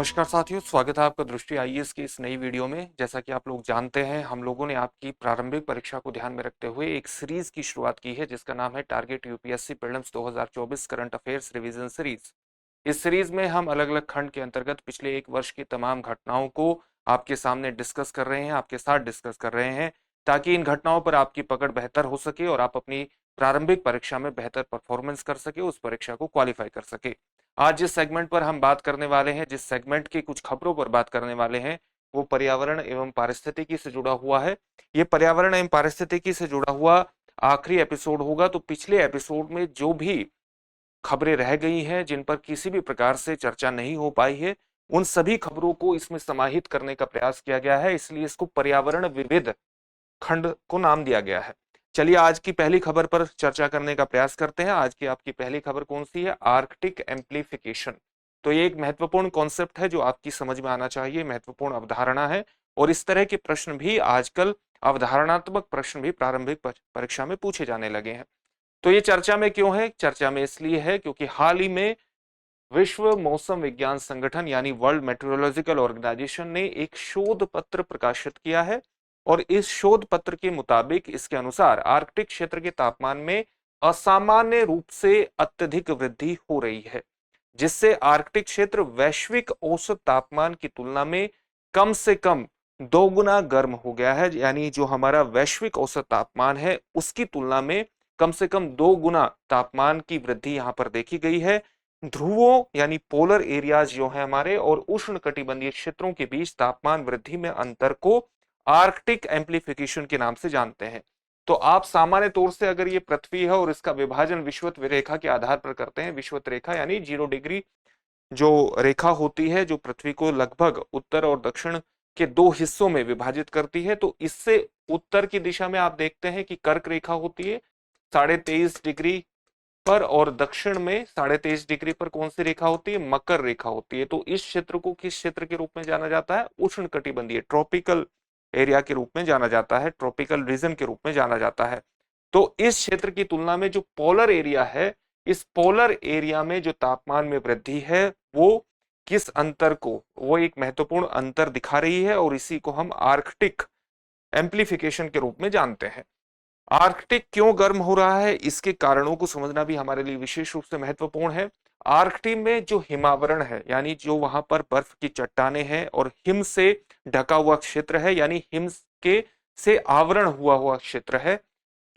नमस्कार साथियों, स्वागत है आपका दृष्टि आईएएस की इस नई वीडियो में। जैसा कि आप लोग जानते हैं, हम लोगों ने आपकी प्रारंभिक परीक्षा को ध्यान में रखते हुए एक सीरीज की शुरुआत की है जिसका नाम है target UPSC prelims 2024 current affairs revision series. इस सीरीज में हम अलग अलग खंड के अंतर्गत पिछले एक वर्ष की तमाम घटनाओं को आपके सामने डिस्कस कर रहे हैं, आपके साथ डिस्कस कर रहे हैं, ताकि इन घटनाओं पर आपकी पकड़ बेहतर हो सके और आप अपनी प्रारंभिक परीक्षा में बेहतर परफॉर्मेंस कर सके, उस परीक्षा को क्वालिफाई कर सके। आज जिस सेगमेंट पर हम बात करने वाले हैं, जिस सेगमेंट की कुछ खबरों पर बात करने वाले हैं, वो पर्यावरण एवं पारिस्थितिकी से जुड़ा हुआ है। ये पर्यावरण एवं पारिस्थितिकी से जुड़ा हुआ आखिरी एपिसोड होगा। तो पिछले एपिसोड में जो भी खबरें रह गई हैं, जिन पर किसी भी प्रकार से चर्चा नहीं हो पाई है, उन सभी खबरों को इसमें समाहित करने का प्रयास किया गया है। इसलिए इसको पर्यावरण विविध खंड को नाम दिया गया है। चलिए आज की पहली खबर पर चर्चा करने का प्रयास करते हैं। आज की आपकी पहली खबर कौन सी है? Arctic amplification. तो ये एक महत्वपूर्ण कॉन्सेप्ट है जो आपकी समझ में आना चाहिए, महत्वपूर्ण अवधारणा है। और इस तरह के प्रश्न भी आजकल, अवधारणात्मक प्रश्न भी प्रारंभिक परीक्षा में पूछे जाने लगे हैं। तो ये चर्चा में क्यों है? चर्चा में इसलिए है क्योंकि हाल ही में विश्व मौसम विज्ञान संगठन यानी वर्ल्ड मेट्रोलॉजिकल ऑर्गेनाइजेशन ने एक शोध पत्र प्रकाशित किया है। और इस शोध पत्र के मुताबिक, इसके अनुसार आर्कटिक क्षेत्र के तापमान में असामान्य रूप से अत्यधिक वृद्धि हो रही है, जिससे आर्कटिक क्षेत्र वैश्विक औसत तापमान की तुलना में कम से कम 2 गुना गर्म हो गया है। यानी जो हमारा वैश्विक औसत तापमान है, उसकी तुलना में कम से कम 2 गुना तापमान की वृद्धि यहां पर देखी गई है। ध्रुवों यानी पोलर एरियाज जो है हमारे, और उष्ण कटिबंधीय क्षेत्रों के बीच तापमान वृद्धि में अंतर को आर्कटिक एम्प्लीफिकेशन के नाम से जानते हैं। तो आप सामान्य तौर से अगर ये पृथ्वी है और इसका विभाजन विषुवत रेखा के आधार पर करते हैं, विषुवत रेखा यानी 0 डिग्री जो रेखा होती है, जो पृथ्वी को लगभग उत्तर और दक्षिण के 2 हिस्सों में विभाजित करती है, तो इससे उत्तर की दिशा में आप देखते हैं कि कर्क रेखा होती है 23.5 डिग्री पर, और दक्षिण में 23.5 डिग्री पर कौन सी रेखा होती है? मकर रेखा होती है। तो इस क्षेत्र को किस क्षेत्र के रूप में जाना जाता है? उष्ण कटिबंधीय, ट्रॉपिकल एरिया के रूप में जाना जाता है, ट्रॉपिकल रीजन के रूप में जाना जाता है। तो इस क्षेत्र की तुलना में जो पोलर एरिया है, इस पोलर एरिया में जो तापमान में वृद्धि है, वो किस अंतर को, वो एक महत्वपूर्ण अंतर दिखा रही है, और इसी को हम आर्कटिक एम्प्लीफिकेशन के रूप में जानते हैं। आर्कटिक क्यों गर्म हो रहा है, इसके कारणों को समझना भी हमारे लिए विशेष रूप से महत्वपूर्ण है। आर्कटिक में जो हिमावरण है, यानी जो वहां पर बर्फ की चट्टानें हैं और हिम से ढका हुआ क्षेत्र है, यानी हिम के से आवरण हुआ क्षेत्र है,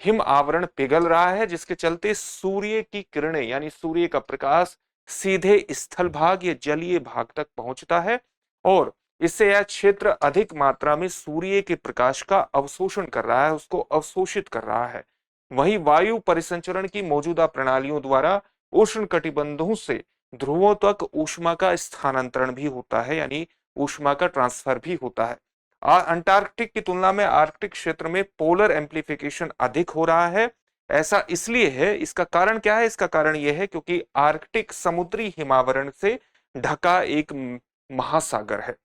हिम आवरण पिघल रहा है, जिसके चलते सूर्य की किरणें यानी सूर्य का प्रकाश सीधे स्थल भाग या जलीय भाग तक पहुंचता है, और इससे यह क्षेत्र अधिक मात्रा में सूर्य के प्रकाश का अवशोषण कर रहा है, उसको अवशोषित कर रहा है। वहीं वायु परिसंचरण की मौजूदा प्रणालियों द्वारा उष्ण कटिबंधों से ध्रुवों तक ऊष्मा का स्थानांतरण भी होता है, यानी ऊष्मा का ट्रांसफर भी होता है। अंटार्कटिक की तुलना में आर्कटिक क्षेत्र में पोलर एम्प्लीफिकेशन अधिक हो रहा है। ऐसा इसलिए है, इसका कारण क्या है? इसका कारण यह है क्योंकि आर्कटिक समुद्री हिमावरण से ढका एक महासागर है,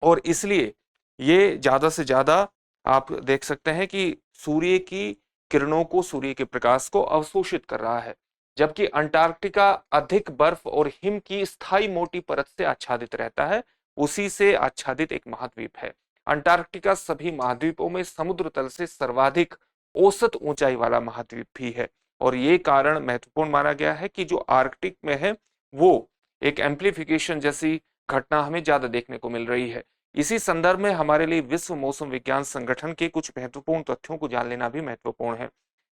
और इसलिए ये ज्यादा से ज्यादा आप देख सकते हैं कि सूर्य की किरणों को, सूर्य के प्रकाश को अवशोषित कर रहा है। जबकि अंटार्कटिका अधिक बर्फ और हिम की स्थायी मोटी परत से आच्छादित रहता है, उसी से आच्छादित एक महाद्वीप है। अंटार्कटिका सभी महाद्वीपों में समुद्र तल से सर्वाधिक औसत ऊंचाई वाला महाद्वीप भी है, और ये कारण महत्वपूर्ण माना गया है कि जो आर्कटिक में है, वो एक एम्प्लीफिकेशन जैसी घटना हमें ज्यादा देखने को मिल रही है। इसी संदर्भ में हमारे लिए विश्व मौसम विज्ञान संगठन के कुछ महत्वपूर्ण तथ्यों को जान लेना भी महत्वपूर्ण है।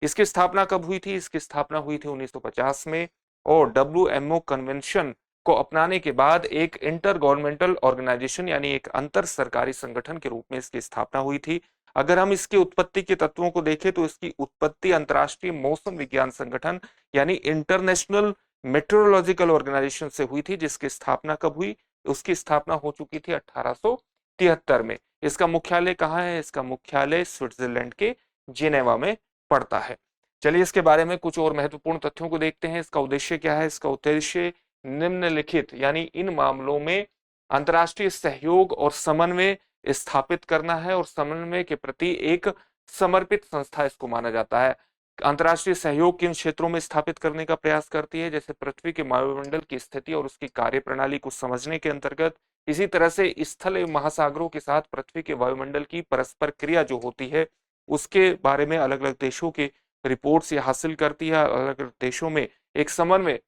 इसकी स्थापना कब हुई थी? इसकी स्थापना हुई थी 1950 में, और WMO कन्वेंशन को अपनाने के बाद एक इंटर गवर्नमेंटल ऑर्गेनाइजेशन यानी एक अंतर सरकारी संगठन के रूप में इसकी स्थापना हुई थी। अगर हम इसकी उत्पत्ति के तत्वों को देखें तो इसकी उत्पत्ति अंतर्राष्ट्रीय मौसम विज्ञान संगठन यानी इंटरनेशनल मेट्रोलॉजिकल ऑर्गेनाइजेशन से हुई थी, जिसकी स्थापना कब हुई? उसकी स्थापना हो चुकी थी 1873 में। इसका मुख्यालय कहाँ है? इसका मुख्यालय स्विट्जरलैंड के जिनेवा में पड़ता है। चलिए इसके बारे में कुछ और महत्वपूर्ण तथ्यों को देखते हैं। इसका उद्देश्य क्या है? इसका उद्देश्य निम्नलिखित यानी इन मामलों में अंतर्राष्ट्रीय सहयोग और समन्वय स्थापित करना है, और समन्वय के प्रति एक समर्पित संस्था इसको माना जाता है। अंतर्राष्ट्रीय सहयोग किन क्षेत्रों में स्थापित करने का प्रयास करती है, जैसे पृथ्वी के वायुमंडल की स्थिति और उसकी कार्यप्रणाली को समझने के अंतर्गत। इसी तरह से स्थल एवं महासागरों के साथ पृथ्वी के वायुमंडल की परस्पर क्रिया जो होती है उसके बारे में अलग अलग देशों के रिपोर्ट्स ये हासिल करती है, अलग अलग देशों में एक समन्वय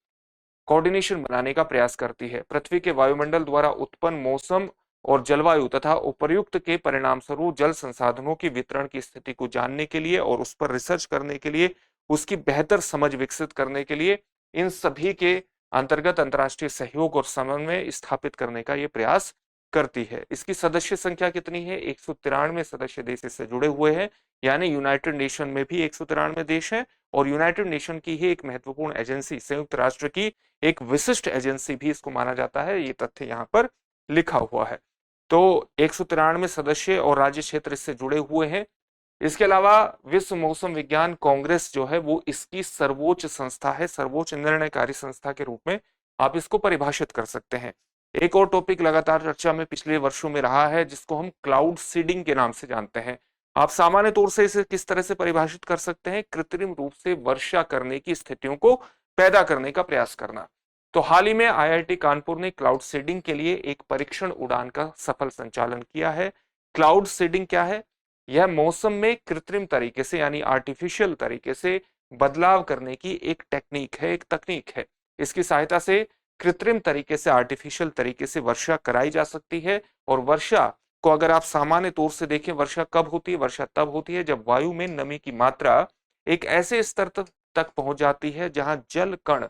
कोऑर्डिनेशन बनाने का प्रयास करती है। पृथ्वी के वायुमंडल द्वारा उत्पन्न मौसम और जलवायु तथा उपर्युक्त के परिणाम स्वरूप जल संसाधनों की वितरण की स्थिति को जानने के लिए और उस पर रिसर्च करने के लिए, उसकी बेहतर समझ विकसित करने के लिए इन सभी के अंतर्गत अंतर्राष्ट्रीय सहयोग और समन्वय स्थापित करने का ये प्रयास करती है। इसकी सदस्य संख्या कितनी है? 193 सदस्य देश इससे जुड़े हुए हैं, यानी यूनाइटेड नेशन में भी 193 देश हैं और यूनाइटेड नेशन की ही एक महत्वपूर्ण एजेंसी, संयुक्त राष्ट्र की एक विशिष्ट एजेंसी भी इसको माना जाता है। ये तथ्य यहाँ पर लिखा हुआ है। तो 193 सदस्य और राज्य क्षेत्र इससे जुड़े हुए हैं। इसके अलावा विश्व मौसम विज्ञान कांग्रेस जो है वो इसकी सर्वोच्च संस्था है, सर्वोच्च निर्णयकारी संस्था के रूप में आप इसको परिभाषित कर सकते हैं। एक और टॉपिक लगातार चर्चा में पिछले वर्षों में रहा है जिसको हम क्लाउड सीडिंग के नाम से जानते हैं। आप सामान्य तौर से इसे किस तरह से परिभाषित कर सकते हैं? कृत्रिम रूप से वर्षा करने की स्थितियों को पैदा करने का प्रयास करना। तो हाल ही में आईआईटी कानपुर ने क्लाउड सीडिंग के लिए एक परीक्षण उड़ान का सफल संचालन किया है। क्लाउड सीडिंग क्या है? यह मौसम में कृत्रिम तरीके से यानी आर्टिफिशियल तरीके से बदलाव करने की एक टेक्निक है, एक तकनीक है। इसकी सहायता से कृत्रिम तरीके से, आर्टिफिशियल तरीके से वर्षा कराई जा सकती है। और वर्षा को अगर आप सामान्य तौर से देखें, वर्षा कब होती है? वर्षा तब होती है जब वायु में नमी की मात्रा एक ऐसे स्तर तक पहुंच जाती है जहां जल कण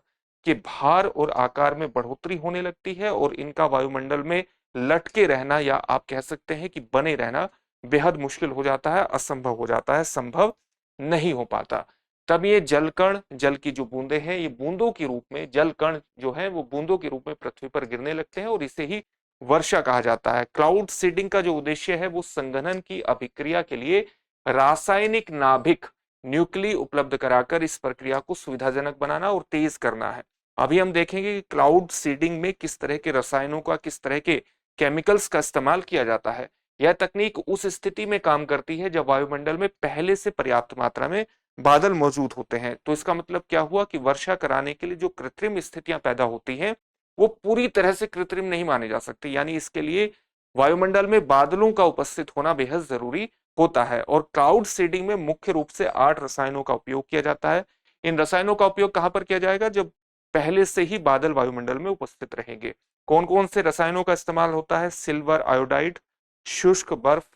के भार और आकार में बढ़ोतरी होने लगती है और इनका वायुमंडल में लटके रहना या आप कह सकते हैं कि बने रहना बेहद मुश्किल हो जाता है, असंभव हो जाता है, संभव नहीं हो पाता। तब ये जल कण, जल की जो बूंदे हैं, ये बूंदों के रूप में, जल कण जो है वो बूंदों के रूप में पृथ्वी पर गिरने लगते हैं और इसे ही वर्षा कहा जाता है। क्लाउड सीडिंग का जो उद्देश्य है वो संघनन की अभिक्रिया के लिए रासायनिक नाभिक, न्यूक्ली उपलब्ध कराकर इस प्रक्रिया को सुविधाजनक बनाना और तेज करना है। अभी हम देखेंगे कि क्लाउड सीडिंग में किस तरह के रसायनों का, किस तरह के केमिकल्स का इस्तेमाल किया जाता है। यह तकनीक उस स्थिति में काम करती है जब वायुमंडल में पहले से पर्याप्त मात्रा में बादल मौजूद होते हैं। तो इसका मतलब क्या हुआ कि वर्षा कराने के लिए जो कृत्रिम स्थितियां पैदा होती हैं वो पूरी तरह से कृत्रिम नहीं माने जा सकती, यानी इसके लिए वायुमंडल में बादलों का उपस्थित होना बेहद जरूरी होता है। और क्लाउड सीडिंग में मुख्य रूप से 8 रसायनों का उपयोग किया जाता है। इन रसायनों का उपयोग कहां पर किया जाएगा? जब पहले से ही बादल वायुमंडल में उपस्थित रहेंगे। कौन कौन से रसायनों का इस्तेमाल होता है? सिल्वर आयोडाइड, शुष्क बर्फ,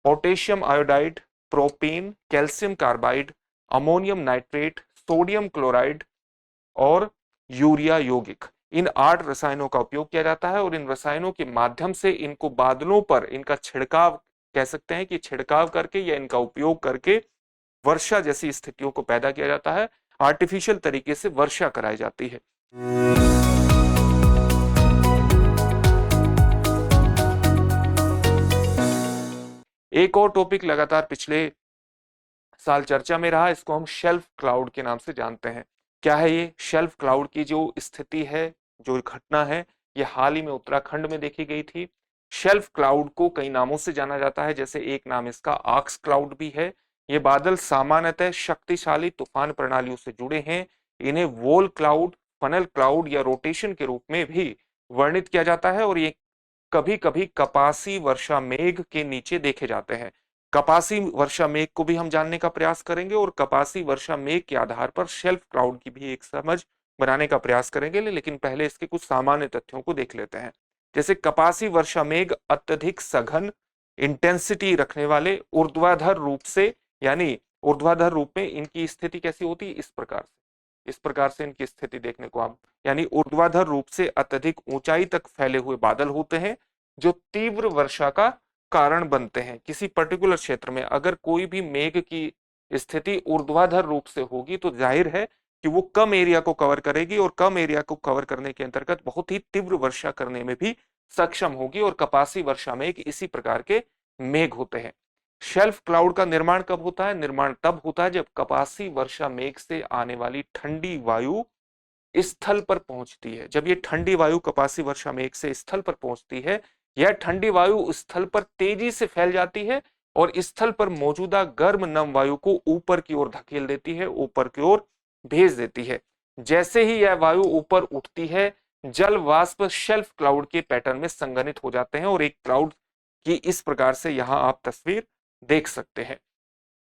potassium iodide, propane, calcium carbide, ammonium nitrate, sodium chloride और यूरिया यौगिक। इन 8 रसायनों का उपयोग किया जाता है और इन रसायनों के माध्यम से इनको बादलों पर इनका छिड़काव, कह सकते हैं कि छिड़काव करके या इनका उपयोग करके वर्षा जैसी स्थितियों को पैदा किया जाता है, आर्टिफिशियल तरीके से वर्षा कराई जाती है। एक और टॉपिक लगातार पिछले साल चर्चा में रहा, इसको हम शेल्फ क्लाउड के नाम से जानते हैं। क्या है ये शेल्फ क्लाउड की जो स्थिति है, जो घटना है, ये हाल ही में उत्तराखंड में देखी गई थी। शेल्फ क्लाउड को कई नामों से जाना जाता है, जैसे एक नाम इसका आक्स क्लाउड भी है। ये बादल सामान्यतः शक्तिशाली तूफान प्रणालियों से जुड़े हैं। इन्हें वॉल क्लाउड, फनल क्लाउड या रोटेशन के रूप में भी वर्णित किया जाता है और ये कभी कभी कपासी वर्षा मेघ के नीचे देखे जाते हैं। कपासी वर्षा मेघ को भी हम जानने का प्रयास करेंगे और कपासी वर्षा मेघ के आधार पर शेल्फ क्लाउड की भी एक समझ बनाने का प्रयास करेंगे, लेकिन पहले इसके कुछ सामान्य तथ्यों को देख लेते हैं। जैसे कपासी वर्षा मेघ अत्यधिक सघन इंटेंसिटी रखने वाले ऊर्ध्वाधर रूप से, यानी ऊर्ध्वाधर रूप में इनकी स्थिति कैसी होती है? इस प्रकार से इनकी स्थिति देखने को आप, यानी ऊर्ध्वाधर रूप से अत्यधिक ऊंचाई तक फैले हुए बादल होते हैं जो तीव्र वर्षा का कारण बनते हैं। किसी पर्टिकुलर क्षेत्र में अगर कोई भी मेघ की स्थिति ऊर्ध्वाधर रूप से होगी तो जाहिर है कि वो कम एरिया को कवर करेगी और कम एरिया को कवर करने के अंतर्गत बहुत ही तीव्र वर्षा करने में भी सक्षम होगी। और कपासी वर्षा मेघ इसी प्रकार के मेघ होते हैं। शेल्फ क्लाउड का निर्माण कब होता है? निर्माण तब होता है जब कपासी वर्षा मेघ से आने वाली ठंडी वायु स्थल पर पहुंचती है। जब ये ठंडी वायु कपासी वर्षा मेघ से स्थल पर पहुंचती है, यह ठंडी वायु स्थल पर तेजी से फैल जाती है और स्थल पर मौजूदा गर्म नम वायु को ऊपर की ओर धकेल देती है, ऊपर की ओर भेज देती है। जैसे ही यह वायु ऊपर उठती है, जल वाष्प शेल्फ क्लाउड के पैटर्न में संघनित हो जाते हैं और एक क्लाउड की इस प्रकार से यहां आप तस्वीर देख सकते हैं।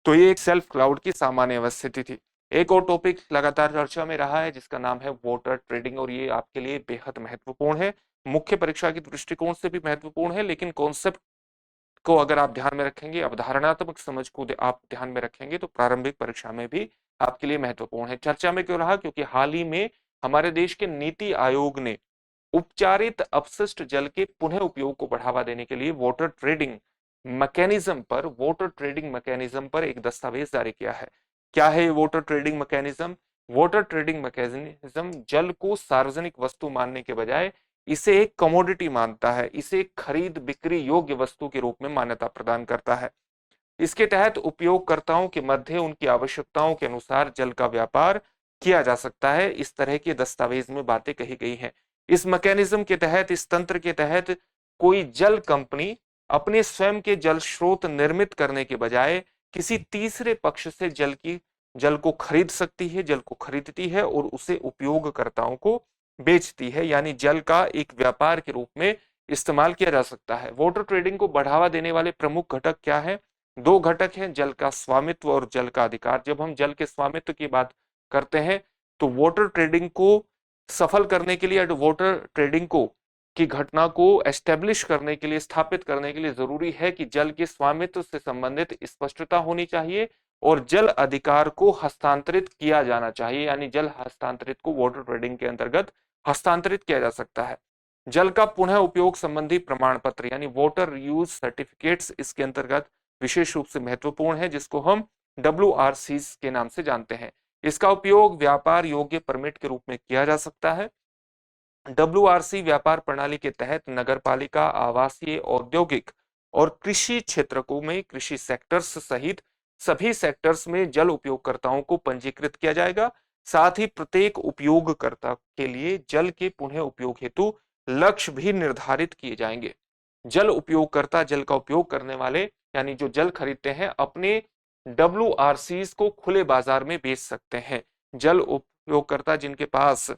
तो ये एक सेल्फ क्लाउड की सामान्य अवस्थिति थी। एक और टॉपिक लगातार चर्चा में रहा है जिसका नाम है वाटर ट्रेडिंग, और ये आपके लिए बेहद महत्वपूर्ण है, मुख्य परीक्षा के दृष्टिकोण से भी महत्वपूर्ण है, लेकिन कॉन्सेप्ट को अगर आप ध्यान में रखेंगे, अवधारणात्मक समझ को आप ध्यान में रखेंगे तो प्रारंभिक परीक्षा में भी आपके लिए महत्वपूर्ण है। चर्चा में क्यों रहा? क्योंकि हाल ही में हमारे देश के नीति आयोग ने उपचारित अपशिष्ट जल के पुनः उपयोग को बढ़ावा देने के लिए वाटर ट्रेडिंग मैकेनिज्म पर एक दस्तावेज जारी किया है। क्या है water trading mechanism? Water trading mechanism जल को सार्वजनिक वस्तु मानने के बजाय इसे एक कमोडिटी मानता है, इसे एक खरीद बिक्री योग्य वस्तु के रूप में मान्यता प्रदान करता है। इसके तहत उपयोगकर्ताओं के मध्य उनकी आवश्यकताओं के अनुसार जल का व्यापार किया जा सकता है। इस तरह के दस्तावेज में बातें कही गई हैं। इस मैकेनिज्म के तहत, इस तंत्र के तहत कोई जल कंपनी अपने स्वयं के जल स्रोत निर्मित करने के बजाय किसी तीसरे पक्ष से जल को खरीद सकती है, जल को खरीदती है और उसे उपयोगकर्ताओं को बेचती है, यानी जल का एक व्यापार के रूप में इस्तेमाल किया जा सकता है। वाटर ट्रेडिंग को बढ़ावा देने वाले प्रमुख घटक क्या है? दो घटक हैं, जल का स्वामित्व और जल का अधिकार। जब हम जल के स्वामित्व की बात करते हैं तो वाटर ट्रेडिंग को सफल करने के लिए, वाटर ट्रेडिंग को की घटना को एस्टेब्लिश करने के लिए, स्थापित करने के लिए जरूरी है कि जल के स्वामित्व से संबंधित स्पष्टता होनी चाहिए और जल अधिकार को हस्तांतरित किया जाना चाहिए, यानी जल हस्तांतरित को वाटर ट्रेडिंग के अंतर्गत हस्तांतरित किया जा सकता है। जल का पुनः उपयोग संबंधी प्रमाण पत्र यानी वाटर यूज सर्टिफिकेट्स इसके अंतर्गत विशेष रूप से महत्वपूर्ण है, जिसको हम WRC के नाम से जानते हैं। इसका उपयोग व्यापार योग्य परमिट के रूप में किया जा सकता है। WRC व्यापार प्रणाली के तहत नगरपालिका, आवासीय, औद्योगिक और कृषि क्षेत्रों में, कृषि सेक्टर्स सहित सभी सेक्टर्स में जल उपयोगकर्ताओं को पंजीकृत किया जाएगा। साथ ही प्रत्येक उपयोगकर्ता के लिए जल के पुनः उपयोग हेतु लक्ष्य भी निर्धारित किए जाएंगे। जल उपयोगकर्ता, जल का उपयोग करने वाले यानी जो जल खरीदते हैं, अपने WRCs को खुले बाजार में बेच सकते हैं। जल उपयोगकर्ता जिनके पास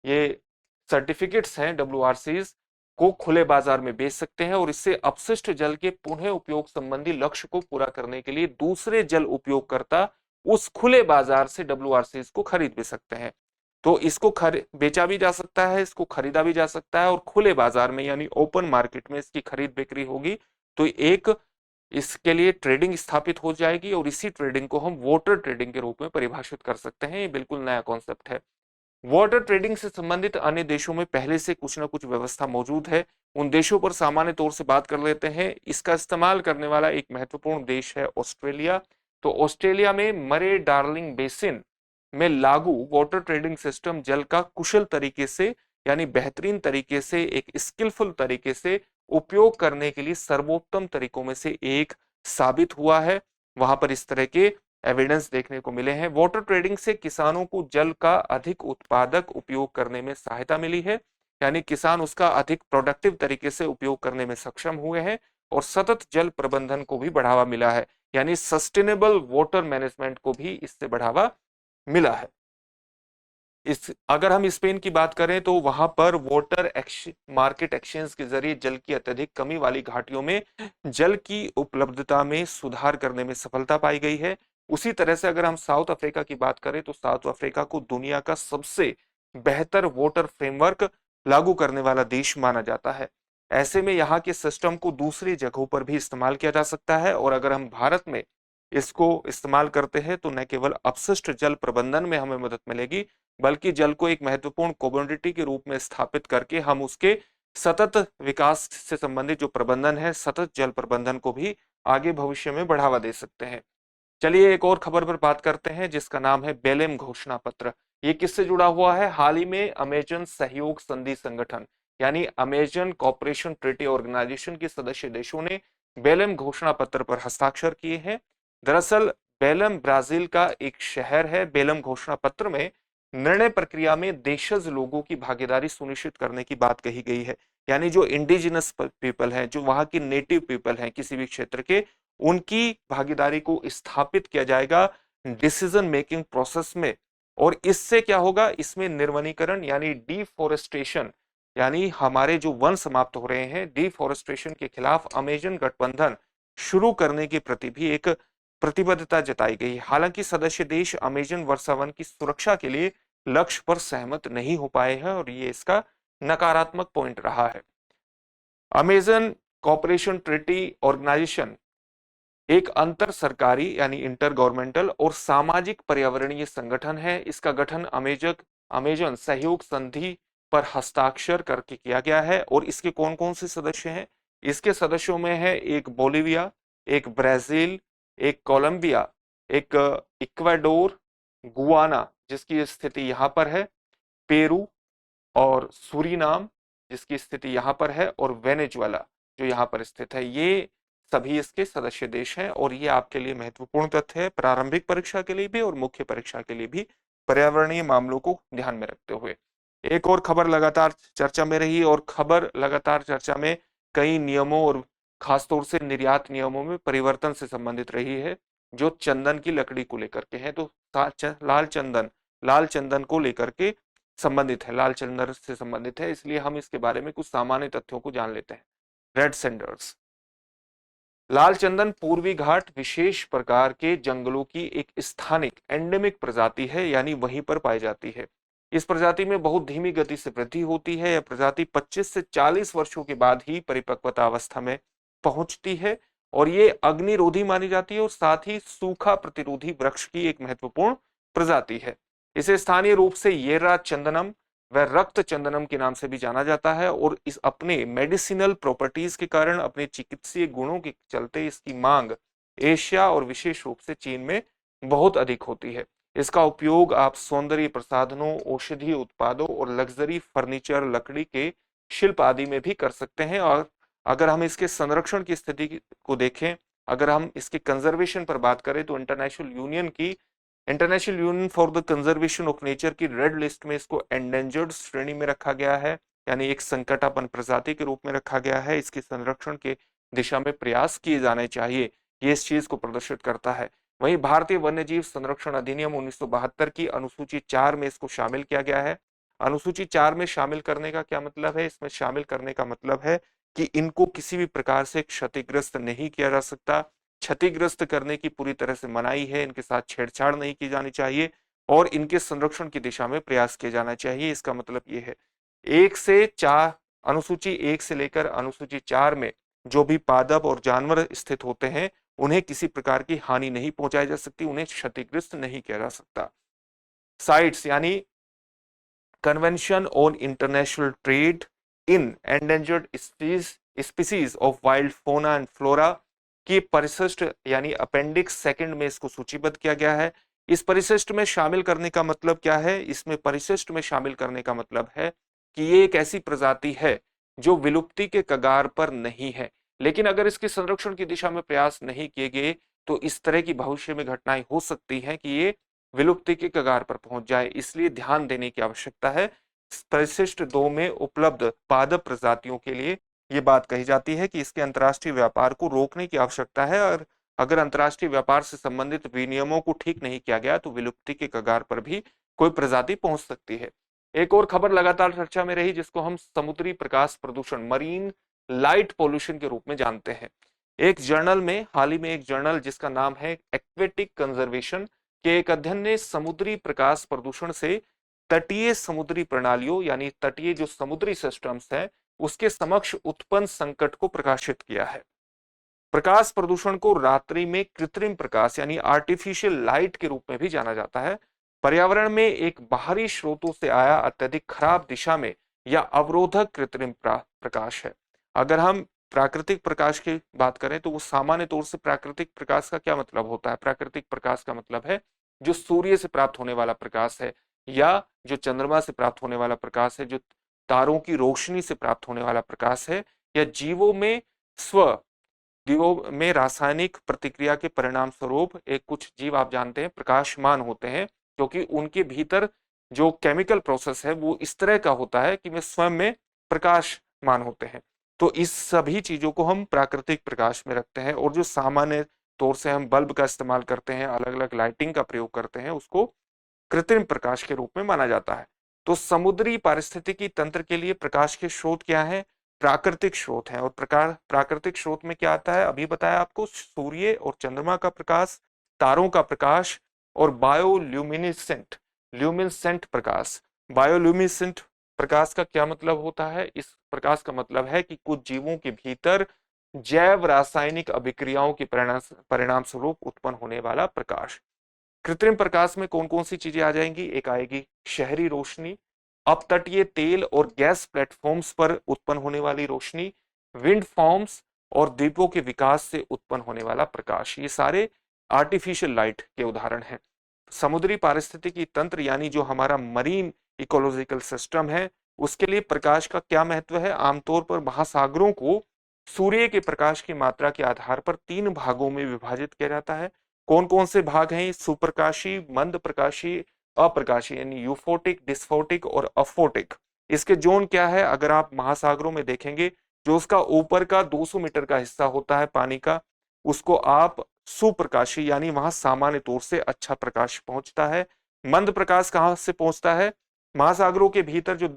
ये सर्टिफिकेट्स हैं WRCs को खुले बाजार में बेच सकते हैं और इससे अपशिष्ट जल के पुनः उपयोग संबंधी लक्ष्य को पूरा करने के लिए दूसरे जल उपयोगकर्ता उस खुले बाजार से WRCs को खरीद भी सकते हैं। तो इसको बेचा भी जा सकता है, इसको खरीदा भी जा सकता है और खुले बाजार में यानी ओपन मार्केट में इसकी खरीद बिक्री होगी तो एक इसके लिए ट्रेडिंग स्थापित हो जाएगी और इसी ट्रेडिंग को हम वाटर ट्रेडिंग के रूप में परिभाषित कर सकते हैं। ये बिल्कुल नया कॉन्सेप्ट है। वाटर ट्रेडिंग से संबंधित अन्य देशों में पहले से कुछ ना कुछ व्यवस्था मौजूद है, उन देशों पर सामान्य तौर से बात कर लेते हैं। इसका इस्तेमाल करने वाला एक महत्वपूर्ण देश है ऑस्ट्रेलिया। तो ऑस्ट्रेलिया में मरे डार्लिंग बेसिन में लागू वाटर ट्रेडिंग सिस्टम जल का कुशल तरीके से यानी बेहतरीन तरीके से, एक स्किलफुल तरीके से उपयोग करने के लिए सर्वोत्तम तरीकों में से एक साबित हुआ है। वहां पर इस तरह के एविडेंस देखने को मिले हैं। वाटर ट्रेडिंग से किसानों को जल का अधिक उत्पादक उपयोग करने में सहायता मिली है, यानी किसान उसका अधिक प्रोडक्टिव तरीके से उपयोग करने में सक्षम हुए हैं और सतत जल प्रबंधन को भी बढ़ावा मिला है, यानी सस्टेनेबल वाटर मैनेजमेंट को भी इससे बढ़ावा मिला है। अगर हम स्पेन की बात करें तो वहां पर वाटर मार्केट एक्सचेंज के जरिए जल की अत्यधिक कमी वाली घाटियों में जल की उपलब्धता में सुधार करने में सफलता पाई गई है। उसी तरह से अगर हम साउथ अफ्रीका की बात करें तो साउथ अफ्रीका को दुनिया का सबसे बेहतर वाटर फ्रेमवर्क लागू करने वाला देश माना जाता है। ऐसे में यहाँ के सिस्टम को दूसरी जगहों पर भी इस्तेमाल किया जा सकता है और अगर हम भारत में इसको इस्तेमाल करते हैं तो न केवल अपशिष्ट जल प्रबंधन में हमें मदद मिलेगी, बल्कि जल को एक महत्वपूर्ण कमोडिटी के रूप में स्थापित करके हम उसके सतत विकास से संबंधित जो प्रबंधन है, सतत जल प्रबंधन को भी आगे भविष्य में बढ़ावा दे सकते हैं। चलिए एक और खबर पर बात करते हैं जिसका नाम है बेलेम घोषणा पत्र। ये किससे जुड़ा हुआ है? हाल ही में अमेजन सहयोग संधि संगठन यानी अमेजन कॉपरेशन ट्रीटी ऑर्गेनाइजेशन के सदस्य देशों ने बेलेम घोषणा पत्र पर हस्ताक्षर किए हैं। दरअसल बेलम ब्राजील का एक शहर है। बेलम घोषणा पत्र में निर्णय प्रक्रिया में देशज लोगों की भागीदारी सुनिश्चित करने की बात कही गई है, यानी जो इंडिजिनस पीपल हैं, जो वहां की नेटिव पीपल हैं किसी भी क्षेत्र के, उनकी भागीदारी को स्थापित किया जाएगा डिसीजन मेकिंग प्रोसेस में। और इससे क्या होगा, इसमें निर्वनीकरण यानी डिफोरेस्टेशन, यानी हमारे जो वन समाप्त हो रहे हैं, डिफोरेस्टेशन के खिलाफ अमेजन गठबंधन शुरू करने के प्रति भी एक प्रतिबद्धता जताई गई। हालांकि सदस्य देश अमेजन वर्षा वन की सुरक्षा के लिए लक्ष्य पर सहमत नहीं हो पाए हैं और ये इसका नकारात्मक पॉइंट रहा है। अमेजन कॉपरेशन ट्रीटी ऑर्गेनाइजेशन एक अंतर सरकारी यानी इंटर गवर्नमेंटल और सामाजिक पर्यावरणीय संगठन है। इसका गठन अमेजन सहयोग संधि पर हस्ताक्षर करके किया गया है। और इसके कौन कौन से सदस्य हैं? इसके सदस्यों में है एक बोलिविया, एक ब्राजील, एक कोलंबिया, एक इक्वाडोर, गुआना जिसकी स्थिति यहां पर है, पेरू और सूरीनाम जिसकी स्थिति यहां पर है, और वेनेजुएला जो यहां पर स्थित है। ये सभी इसके सदस्य देश हैं और ये आपके लिए महत्वपूर्ण तथ्य है, प्रारंभिक परीक्षा के लिए भी और मुख्य परीक्षा के लिए भी, पर्यावरणीय मामलों को ध्यान में रखते हुए। एक और खबर लगातार चर्चा में रही और खबर लगातार चर्चा में कई नियमों और खासतौर से निर्यात नियमों में परिवर्तन से संबंधित रही है, जो चंदन की लकड़ी को लेकर के है। तो लाल चंदन को लेकर के संबंधित है, लाल चंदन से संबंधित है, इसलिए हम इसके बारे में कुछ सामान्य तथ्यों को जान लेते हैं। रेड सैंडर्स, लाल चंदन पूर्वी घाट विशेष प्रकार के जंगलों की एक स्थानिक एंडेमिक प्रजाति है, यानी वहीं पर पाई जाती है। इस प्रजाति में बहुत धीमी गति से वृद्धि होती है। यह प्रजाति 25 से 40 वर्षों के बाद ही परिपक्वता अवस्था में पहुंचती है और ये अग्निरोधी मानी जाती है और साथ ही सूखा प्रतिरोधी वृक्ष की एक महत्वपूर्ण प्रजाति है। इसे स्थानीय रूप से येरा चंदनम व रक्त चंदनम के नाम से भी जाना जाता है और इस अपने मेडिसिनल प्रॉपर्टीज के कारण, अपने चिकित्सीय गुणों के चलते इसकी मांग एशिया और विशेष रूप से चीन में बहुत अधिक होती है। इसका उपयोग आप सौंदर्य प्रसाधनों, औषधीय उत्पादों और लग्जरी फर्नीचर, लकड़ी के शिल्प आदि में भी कर सकते हैं। और अगर हम इसके संरक्षण की स्थिति को देखें, अगर हम इसके कंजर्वेशन पर बात करें, तो international union for the conservation of nature की रेड लिस्ट में इसको एंडेंजर्ड श्रेणी में रखा गया है, यानी एक संकटापन्न प्रजाति के रूप में रखा गया है। इसके संरक्षण के दिशा में प्रयास किए जाने चाहिए, ये इस चीज को प्रदर्शित करता है। वहीं भारतीय वन्यजीव संरक्षण अधिनियम 1972 की अनुसूची 4 में इसको शामिल किया गया है। अनुसूची 4 में शामिल करने का क्या मतलब है? इसमें शामिल करने का मतलब है कि इनको किसी भी प्रकार से क्षतिग्रस्त नहीं किया जा सकता, क्षतिग्रस्त करने की पूरी तरह से मनाही है, इनके साथ छेड़छाड़ नहीं की जानी चाहिए और इनके संरक्षण की दिशा में प्रयास किया जाना चाहिए। इसका मतलब ये है, 1 से 4 अनुसूची 1 से लेकर अनुसूची 4 में जो भी पादप और जानवर स्थित होते हैं, उन्हें किसी प्रकार की हानि नहीं पहुंचाई जा सकती, उन्हें क्षतिग्रस्त नहीं किया जा सकता। साइट्स यानी convention on international trade in endangered species of wild फोना एंड फ्लोरा की परिशिष्ट यानी अपेंडिक्स सेकंड में इसको सूचीबद्ध किया गया है। इस परिशिष्ट में शामिल करने का मतलब क्या है? इसमें परिशिष्ट में शामिल करने का मतलब है कि ये एक ऐसी प्रजाति है जो विलुप्ति के कगार पर नहीं है, लेकिन अगर इसके संरक्षण की दिशा में प्रयास नहीं किए गए तो इस तरह की भविष्य में घटनाएं हो सकती हैं कि ये विलुप्ति के कगार पर पहुंच जाए। इसलिए ध्यान देने की आवश्यकता है। परिशिष्ट 2 में उपलब्ध पादप प्रजातियों के लिए ये बात कही जाती है कि इसके अंतर्राष्ट्रीय व्यापार को रोकने की आवश्यकता है और अगर अंतर्राष्ट्रीय व्यापार से संबंधित विनियमों को ठीक नहीं किया गया तो विलुप्ति के कगार पर भी कोई प्रजाति पहुंच सकती है। एक और खबर लगातार चर्चा में रही जिसको हम समुद्री प्रकाश प्रदूषण, मरीन लाइट पोल्यूशन के रूप में जानते हैं। एक जर्नल में, हाल ही में एक जर्नल जिसका नाम है एक्वेटिक कंजर्वेशन के एक अध्ययन ने समुद्री प्रकाश प्रदूषण से तटीय समुद्री प्रणालियों यानी तटीय जो समुद्री सिस्टम्स हैं उसके समक्ष उत्पन्न संकट को प्रकाशित किया है। प्रकाश प्रदूषण को रात्रि में कृत्रिम प्रकाश यानी आर्टिफिशियल लाइट के रूप में भी जाना जाता है। पर्यावरण में एक बाहरी स्रोतों से आया अत्यधिक खराब दिशा में या अवरोधक कृत्रिम प्रकाश है। अगर हम प्राकृतिक प्रकाश की बात करें तो वो सामान्य तौर से प्राकृतिक प्रकाश का क्या मतलब होता है? प्राकृतिक प्रकाश का मतलब है जो सूर्य से प्राप्त होने वाला प्रकाश है या जो चंद्रमा से प्राप्त होने वाला प्रकाश है, जो तारों की रोशनी से प्राप्त होने वाला प्रकाश है, या जीवों में रासायनिक प्रतिक्रिया के परिणाम स्वरूप एक कुछ जीव आप जानते हैं प्रकाशमान होते हैं, क्योंकि उनके भीतर जो केमिकल प्रोसेस है वो इस तरह का होता है कि वे स्वयं में प्रकाशमान होते हैं। तो इस सभी चीजों को हम प्राकृतिक प्रकाश में रखते हैं, और जो सामान्य तौर से हम बल्ब का इस्तेमाल करते हैं, अलग अलग लाइटिंग का प्रयोग करते हैं, उसको कृत्रिम प्रकाश के रूप में माना जाता है। तो समुद्री पारिस्थितिकी तंत्र के लिए प्रकाश के स्रोत क्या है? प्राकृतिक स्रोत है। और प्राकृतिक स्रोत में क्या आता है? अभी बताया आपको, सूर्य और चंद्रमा का प्रकाश, तारों का प्रकाश, और बायोल्यूमिनेसेंट ल्यूमिनेसेंट प्रकाश। बायोल्यूमिनेसेंट प्रकाश का क्या मतलब होता है? इस प्रकाश का मतलब है कि कुछ जीवों के भीतर जैव रासायनिक अभिक्रियाओं के परिणाम स्वरूप उत्पन्न होने वाला प्रकाश। कृत्रिम प्रकाश में कौन कौन सी चीजें आ जाएंगी? एक आएगी शहरी रोशनी, अपतटीय तेल और गैस प्लेटफॉर्म्स पर उत्पन्न होने वाली रोशनी, विंड फार्म्स और द्वीपों के विकास से उत्पन्न होने वाला प्रकाश। ये सारे आर्टिफिशियल लाइट के उदाहरण हैं। समुद्री पारिस्थितिकी तंत्र यानी जो हमारा मरीन इकोलॉजिकल सिस्टम है, उसके लिए प्रकाश का क्या महत्व है? आमतौर पर महासागरों को सूर्य के प्रकाश की मात्रा के आधार पर 3 भागों में विभाजित किया जाता है। कौन कौन से भाग हैं? सुप्रकाशी, मंद प्रकाशी, अप्रकाशी, यानी यूफोटिक, डिस्फोटिक और अफोटिक। इसके जोन क्या है? अगर आप महासागरों में देखेंगे, जो उसका ऊपर का 200 मीटर का हिस्सा होता है पानी का, उसको आप सुप्रकाशी, यानी वहां सामान्य तौर से अच्छा प्रकाश पहुंचता है। मंद प्रकाश कहां से पहुंचता है? महासागरों के भीतर जो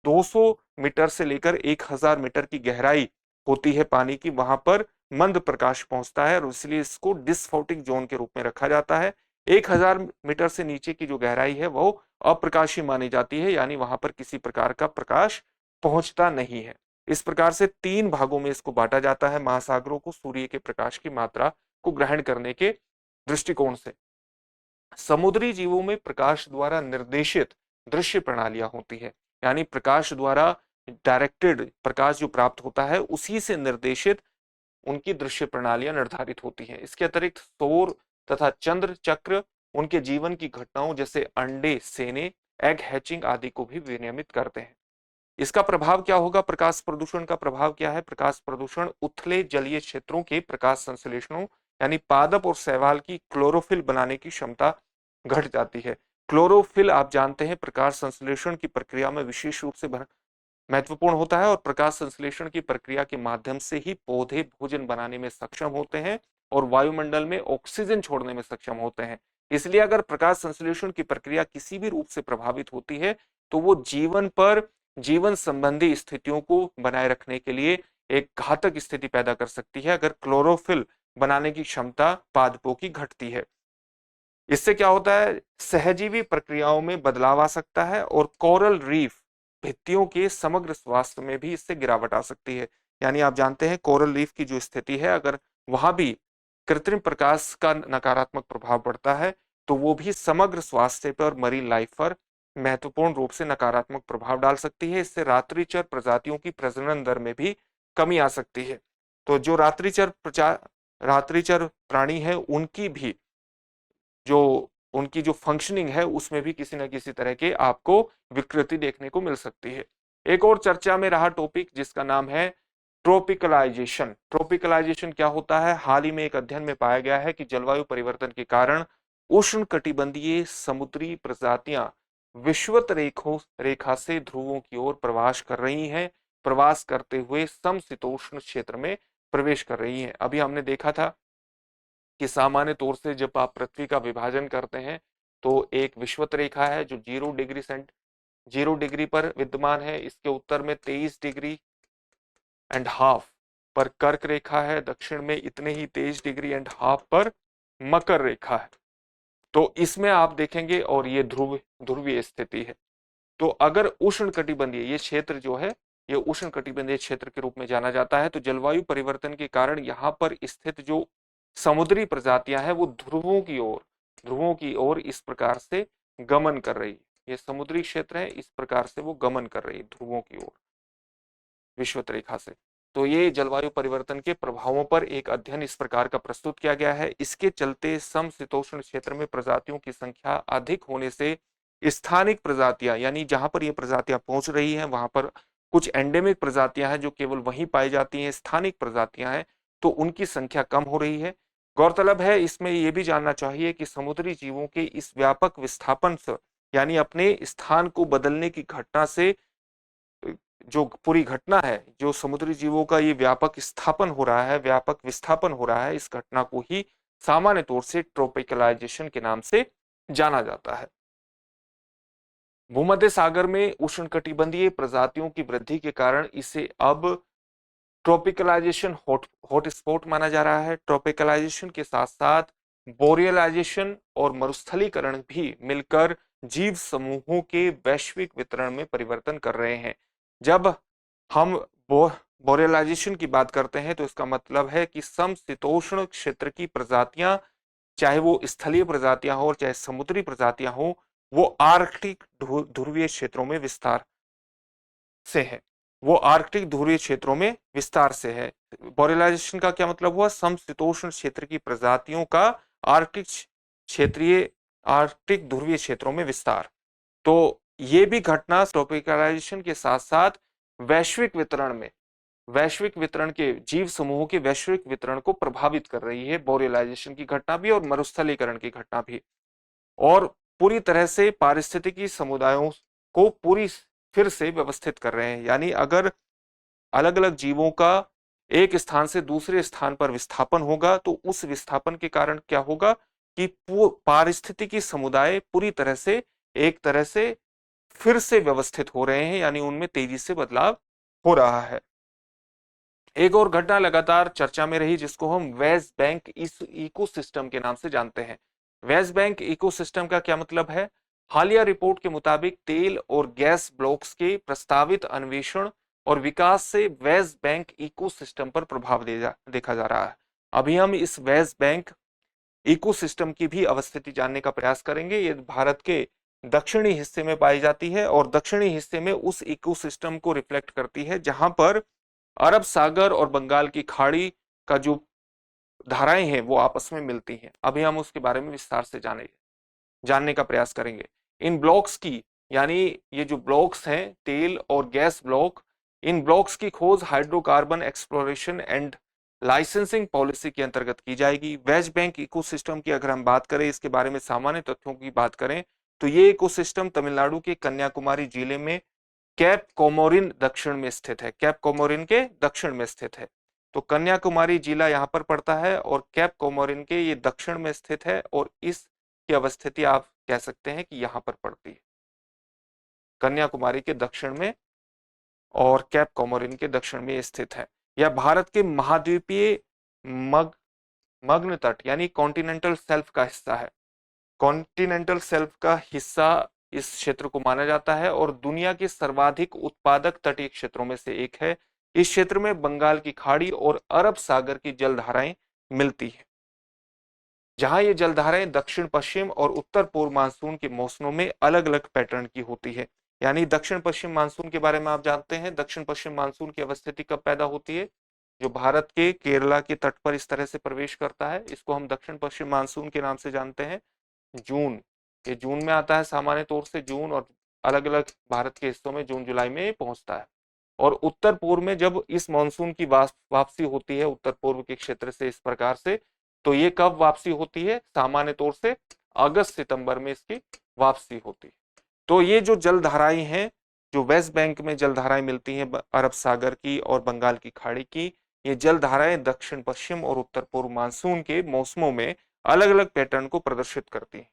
200 मीटर से लेकर 1000 मीटर की गहराई होती है पानी की, वहां पर मंद प्रकाश पहुंचता है, और इसलिए इसको डिस्फोटिक जोन के रूप में रखा जाता है। 1000 मीटर से नीचे की जो गहराई है वो अप्रकाशी मानी जाती है, यानी वहां पर किसी प्रकार का प्रकाश पहुंचता नहीं है। इस प्रकार से 3 भागों में इसको बांटा जाता है महासागरों को, सूर्य के प्रकाश की मात्रा को ग्रहण करने के दृष्टिकोण से। समुद्री जीवों में प्रकाश द्वारा निर्देशित दृश्य प्रणालियां होती है, यानी प्रकाश द्वारा डायरेक्टेड प्रकाश जो प्राप्त होता है, उसी से निर्देशित उनकी दृश्य प्रणालियां निर्धारित होती हैं। इसके अतिरिक्त सौर तथा चंद्र चक्र उनके जीवन की घटनाओं जैसे अंडे सेने, एग हैचिंग आदि को भी विनियमित करते हैं। इसका प्रभाव क्या होगा? प्रकाश प्रदूषण का प्रभाव क्या है? प्रकाश प्रदूषण उथले जलीय क्षेत्रों के प्रकाश संश्लेषणों यानी पादप और शैवाल की क्लोरोफिल बनाने की क्षमता घट जाती है। क्लोरोफिल आप जानते हैं प्रकाश संश्लेषण की प्रक्रिया में विशेष रूप से महत्वपूर्ण होता है, और प्रकाश संश्लेषण की प्रक्रिया के माध्यम से ही पौधे भोजन बनाने में सक्षम होते हैं और वायुमंडल में ऑक्सीजन छोड़ने में सक्षम होते हैं। इसलिए अगर प्रकाश संश्लेषण की प्रक्रिया किसी भी रूप से प्रभावित होती है, तो वो जीवन संबंधी स्थितियों को बनाए रखने के लिए एक घातक स्थिति पैदा कर सकती है, अगर क्लोरोफिल बनाने की क्षमता पादपों की घटती है। इससे क्या होता है? सहजीवी प्रक्रियाओं में बदलाव आ सकता है, और कोरल रीफ भित्तियों के समग्र स्वास्थ्य में भी इससे गिरावट आ सकती है। यानी आप जानते हैं कोरल रीफ की जो स्थिति है, अगर वहां भी कृत्रिम प्रकाश का नकारात्मक प्रभाव पड़ता है, तो वो भी समग्र स्वास्थ्य पर, मरीन लाइफ पर महत्वपूर्ण रूप से नकारात्मक प्रभाव डाल सकती है। इससे रात्रिचर प्रजातियों की प्रजनन दर में भी कमी आ सकती है। तो जो रात्रिचर प्राणी है, उनकी जो फंक्शनिंग है, उसमें भी किसी न किसी तरह के आपको विकृति देखने को मिल सकती है। एक और चर्चा में रहा टॉपिक जिसका नाम है ट्रोपिकलाइजेशन। ट्रोपिकलाइजेशन क्या होता है? हाल ही में एक अध्ययन में पाया गया है कि जलवायु परिवर्तन के कारण उष्ण कटिबंधीय समुद्री प्रजातियां विषुवत रेखा से ध्रुवों की ओर प्रवास कर रही हैं। प्रवास करते हुए समशीतोष्ण क्षेत्र में प्रवेश कर रही हैं। अभी हमने देखा था कि सामान्य तौर से जब आप पृथ्वी का विभाजन करते हैं, तो एक विषुवत रेखा है जो 0 डिग्री पर विद्यमान है। इसके उत्तर में 23.5 डिग्री पर कर्क रेखा है, दक्षिण में इतने ही 23.5 डिग्री पर मकर रेखा है। तो इसमें आप देखेंगे, और ये ध्रुवीय स्थिति है। तो अगर उष्ण कटिबंधीय ये क्षेत्र जो है, ये उष्ण कटिबंधीय क्षेत्र के रूप में जाना जाता है, तो जलवायु परिवर्तन के कारण यहाँ पर स्थित जो समुद्री प्रजातियां हैं, वो ध्रुवों की ओर इस प्रकार से गमन कर रही है। ये समुद्री क्षेत्र है, इस प्रकार से वो गमन कर रही है ध्रुवों की ओर विषुवत रेखा से। तो ये जलवायु परिवर्तन के प्रभावों पर एक अध्ययन इस प्रकार का प्रस्तुत किया गया है। इसके चलते समशीतोष्ण क्षेत्र में प्रजातियों की संख्या अधिक होने से स्थानिक प्रजातियां, यानी जहां पर ये प्रजातियां पहुंच रही हैं, वहां पर कुछ एंडेमिक प्रजातियां हैं जो केवल वहीं पाई जाती हैं, स्थानिक प्रजातियां हैं, तो उनकी संख्या कम हो रही है। गौरतलब है, इसमें यह भी जानना चाहिए कि समुद्री जीवों के इस व्यापक विस्थापन से, यानी अपने स्थान को बदलने की घटना से जो पूरी घटना है, जो समुद्री जीवों का ये व्यापक स्थापन हो रहा है, व्यापक विस्थापन हो रहा है, इस घटना को ही सामान्य तौर से ट्रोपिकलाइजेशन के नाम से जाना जाता है। भूमध्य सागर में उष्णकटिबंधीय प्रजातियों की वृद्धि के कारण इसे अब ट्रोपिकलाइजेशन हॉटस्पॉट माना जा रहा है। ट्रोपिकलाइजेशन के साथ साथ बोरियलाइजेशन और मरुस्थलीकरण भी मिलकर जीव समूहों के वैश्विक वितरण में परिवर्तन कर रहे हैं। जब हम बोरियलाइजेशन की बात करते हैं तो इसका मतलब है कि समशीतोष्ण क्षेत्र की प्रजातियां, चाहे वो स्थलीय प्रजातियां हो और चाहे समुद्री प्रजातियां हो, वो आर्कटिक ध्रुवीय क्षेत्रों में विस्तार से है। वो आर्कटिक ध्रुवीय क्षेत्रों में विस्तार से है। बोरियलाइजेशन का क्या मतलब हुआ? समशीतोष्ण क्षेत्र की प्रजातियों का आर्कटिक ध्रुवीय क्षेत्रों में विस्तार। तो ये भी घटना ट्रोपिकलाइजेशन के साथ साथ वैश्विक वितरण के जीव समूहों के वैश्विक वितरण को प्रभावित कर रही है। बोरियलाइजेशन की घटना भी और मरुस्थलीकरण की घटना भी, और पूरी तरह से पारिस्थितिकी समुदायों को पूरी फिर से व्यवस्थित कर रहे हैं। यानी अगर अलग अलग जीवों का एक स्थान से दूसरे स्थान पर विस्थापन होगा तो उस विस्थापन के कारण क्या होगा कि पारिस्थितिकी समुदाय पूरी तरह से एक तरह से फिर से व्यवस्थित हो रहे हैं, यानी उनमें तेजी से बदलाव हो रहा है। एक और घटना लगातार चर्चा में रही जिसको हम वेस्ट बैंक इकोसिस्टम के नाम से जानते हैं। वेस्ट बैंक इकोसिस्टम का क्या मतलब है? हालिया रिपोर्ट के मुताबिक तेल और गैस ब्लॉक्स के प्रस्तावित अन्वेषण और विकास से वेस्ट बैंक इकोसिस्टम पर प्रभाव देखा जा रहा है। अभी हम इस वेस्ट बैंक इकोसिस्टम की भी अवस्थिति जानने का प्रयास करेंगे। ये भारत के दक्षिणी हिस्से में पाई जाती है और दक्षिणी हिस्से में उस इकोसिस्टम को रिफ्लेक्ट करती है जहां पर अरब सागर और बंगाल की खाड़ी का जो धाराएं हैं वो आपस में मिलती हैं। अभी हम उसके बारे में विस्तार से जानने का प्रयास करेंगे। इन ब्लॉक्स की, यानी ये जो ब्लॉक्स हैं तेल और गैस ब्लॉक, इन ब्लॉक्स की खोज hydrocarbon exploration and licensing policy के अंतर्गत की जाएगी। वेस्ट बैंक इकोसिस्टम की अगर हम बात करें, इसके बारे में सामान्य तथ्यों की बात करें तो ये इकोसिस्टम तमिलनाडु के कन्याकुमारी जिले में कैप कोमोरिन दक्षिण में स्थित है। कैप कोमोरिन के दक्षिण में स्थित है। तो कन्याकुमारी जिला यहां पर पड़ता है और कैप कोमोरिन के ये दक्षिण में स्थित है, और इसकी अवस्थिति आप कह सकते हैं कि यहां पर पड़ती है, कन्याकुमारी के दक्षिण में और कैप कोमोरिन के दक्षिण में स्थित है। यह भारत के महाद्वीपीय मग्न तट यानी कॉन्टिनेंटल शेल्फ का हिस्सा है। कॉन्टिनेंटल शेल्फ का हिस्सा इस क्षेत्र को माना जाता है और दुनिया के सर्वाधिक उत्पादक तटीय क्षेत्रों में से एक है। इस क्षेत्र में बंगाल की खाड़ी और अरब सागर की जलधाराएं मिलती हैं, जहां ये जलधाराएं दक्षिण पश्चिम और उत्तर पूर्व मानसून के मौसमों में अलग अलग पैटर्न की होती है। यानी दक्षिण पश्चिम मानसून के बारे में आप जानते हैं। दक्षिण पश्चिम मानसून की अवस्थिति कब पैदा होती है? जो भारत के केरला के तट पर इस तरह से प्रवेश करता है, इसको हम दक्षिण पश्चिम मानसून के नाम से जानते हैं। जून, ये जून में आता है सामान्य तौर से जून, और अलग अलग भारत के हिस्सों में जून जुलाई में पहुंचता है। और उत्तर पूर्व में जब इस मानसून की वापसी होती है उत्तर पूर्व के क्षेत्र से इस प्रकार से, तो ये कब वापसी होती है? सामान्य तौर से अगस्त सितंबर में इसकी वापसी होती है। तो ये जो जलधाराएं हैं, जो वेस्ट बैंक में जलधाराएं मिलती हैं अरब सागर की और बंगाल की खाड़ी की, ये जलधाराएं दक्षिण पश्चिम और उत्तर पूर्व मानसून के मौसमों में अलग अलग पैटर्न को प्रदर्शित करती हैं।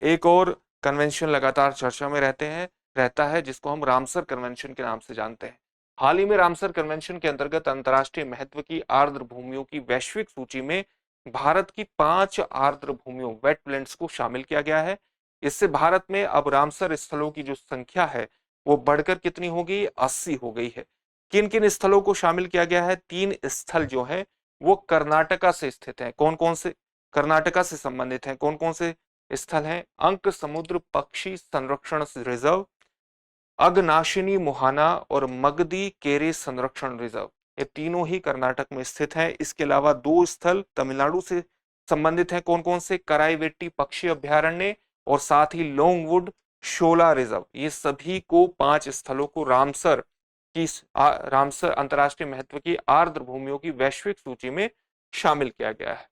एक और कन्वेंशन लगातार चर्चा में रहता है जिसको हम रामसर कन्वेंशन के नाम से जानते हैं। हाल ही में रामसर कन्वेंशन के अंतर्गत अंतर्राष्ट्रीय महत्व की आर्द्र भूमियों की वैश्विक सूची में भारत की 5 आर्द्र भूमियों वेटलैंड्स को शामिल किया गया है। इससे भारत में अब रामसर स्थलों की जो संख्या है वो बढ़कर कितनी हो गई? 80 हो गई है। किन किन स्थलों को शामिल किया गया है? 3 स्थल जो है वो कर्नाटका से स्थित है। कौन कौन से कर्नाटका से संबंधित हैं? कौन कौन से स्थल हैं? अंक समुद्र पक्षी संरक्षण रिजर्व, अगनाशिनी मुहाना और मगदी केरे संरक्षण रिजर्व, ये तीनों ही कर्नाटक में स्थित हैं। इसके अलावा 2 स्थल तमिलनाडु से संबंधित हैं। कौन कौन से? कराईवेट्टी पक्षी अभ्यारण्य और साथ ही लॉन्गवुड शोला रिजर्व। ये सभी को 5 स्थलों को रामसर अंतरराष्ट्रीय महत्व की आर्द्र भूमियों की वैश्विक सूची में शामिल किया गया है।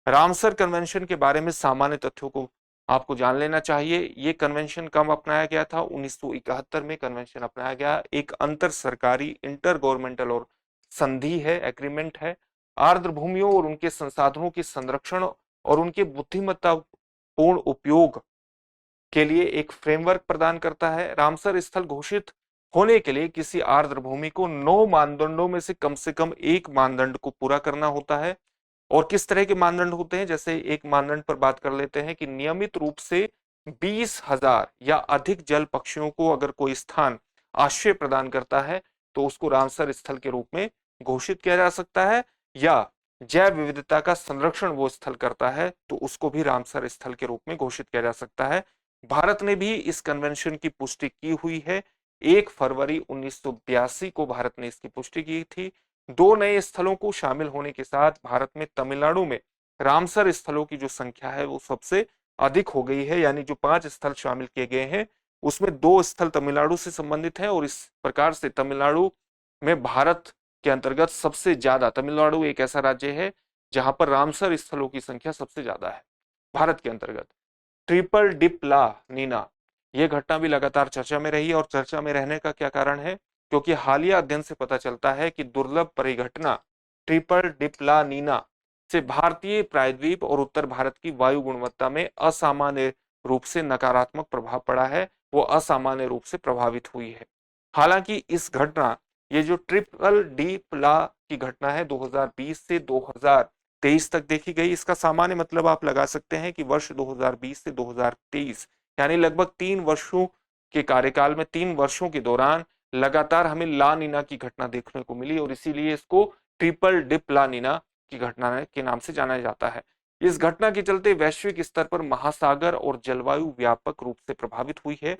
रामसर कन्वेंशन के बारे में सामान्य तथ्यों को आपको जान लेना चाहिए। ये कन्वेंशन कब अपनाया गया था? 1971 में कन्वेंशन अपनाया गया। एक अंतर सरकारी इंटर गवर्नमेंटल और संधि है, एग्रीमेंट है। आर्द्र भूमियों और उनके संसाधनों के संरक्षण और उनके बुद्धिमत्ता पूर्ण उपयोग के लिए एक फ्रेमवर्क प्रदान करता है। रामसर स्थल घोषित होने के लिए किसी आर्द्र भूमि को 9 मानदंडों में से कम एक मानदंड को पूरा करना होता है। और किस तरह के मानदंड होते हैं? जैसे एक मानदंड पर बात कर लेते हैं कि नियमित रूप से 20,000 या अधिक जल पक्षियों को अगर कोई स्थान आश्रय प्रदान करता है तो उसको रामसर स्थल के रूप में घोषित किया जा सकता है। या जैव विविधता का संरक्षण वो स्थल करता है तो उसको भी रामसर स्थल के रूप में घोषित किया जा सकता है। भारत ने भी इस कन्वेंशन की पुष्टि की हुई है। 1 फरवरी 1982 को भारत ने इसकी पुष्टि की थी। 2 नए स्थलों को शामिल होने के साथ भारत में तमिलनाडु में रामसर स्थलों की जो संख्या है वो सबसे अधिक हो गई है। यानी जो 5 स्थल शामिल किए गए हैं उसमें 2 स्थल तमिलनाडु से संबंधित है और इस प्रकार से तमिलनाडु में भारत के अंतर्गत सबसे ज्यादा, तमिलनाडु एक ऐसा राज्य है जहां पर रामसर स्थलों की संख्या सबसे ज्यादा है भारत के अंतर्गत। ट्रिपल डिप ला नीना, यह घटना भी लगातार चर्चा में रही और चर्चा में रहने का क्या कारण है? क्योंकि हालिया अध्ययन से पता चलता है कि दुर्लभ परिघटना ट्रिपल डिप ला नीना से भारतीय प्रायद्वीप और उत्तर भारत की वायु गुणवत्ता में असामान्य रूप से नकारात्मक प्रभाव पड़ा है, वो असामान्य रूप से प्रभावित हुई है। हालांकि इस घटना, ये जो ट्रिपल डी प्ला की घटना है 2020 से 2023 तक देखी गई। इसका सामान्य मतलब आप लगा सकते हैं कि वर्ष 2020 से 2023 यानी लगभग 3 वर्षों के कार्यकाल में 3 वर्षों के दौरान लगातार हमें ला नीना की घटना देखने को मिली और इसीलिए इसको ट्रिपल डिप ला नीना की घटना के नाम से जाना जाता है। इस घटना के चलते वैश्विक स्तर पर महासागर और जलवायु व्यापक रूप से प्रभावित हुई है।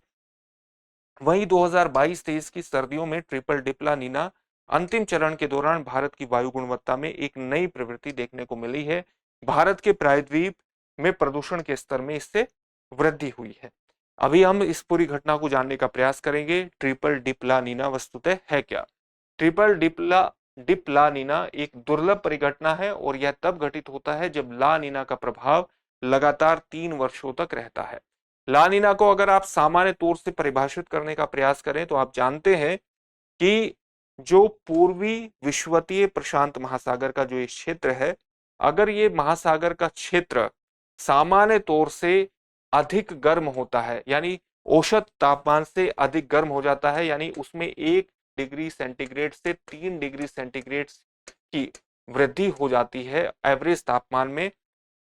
वहीं 2022-23 की सर्दियों में ट्रिपल डिप्ला नीना अंतिम चरण के दौरान भारत की वायु गुणवत्ता में एक नई प्रवृत्ति देखने को मिली है। भारत के प्रायद्वीप में प्रदूषण के स्तर में इससे वृद्धि हुई है। अभी हम इस पूरी घटना को जानने का प्रयास करेंगे। ट्रिपल डिप्ला नीना वस्तुतः है क्या? ट्रिपल डिप्ला नीना एक दुर्लभ परिघटना है और यह तब घटित होता है जब ला नीना का प्रभाव लगातार 3 वर्षों तक रहता है। ला नीना को अगर आप सामान्य तौर से परिभाषित करने का प्रयास करें तो आप जानते हैं कि जो पूर्वी विषुवतीय प्रशांत महासागर का जो ये क्षेत्र है, अगर ये महासागर का क्षेत्र सामान्य तौर से अधिक गर्म होता है, यानी औसत तापमान से अधिक गर्म हो जाता है, यानी उसमें 1 डिग्री सेंटीग्रेड से 3 डिग्री सेंटीग्रेड की वृद्धि हो जाती है एवरेज तापमान में,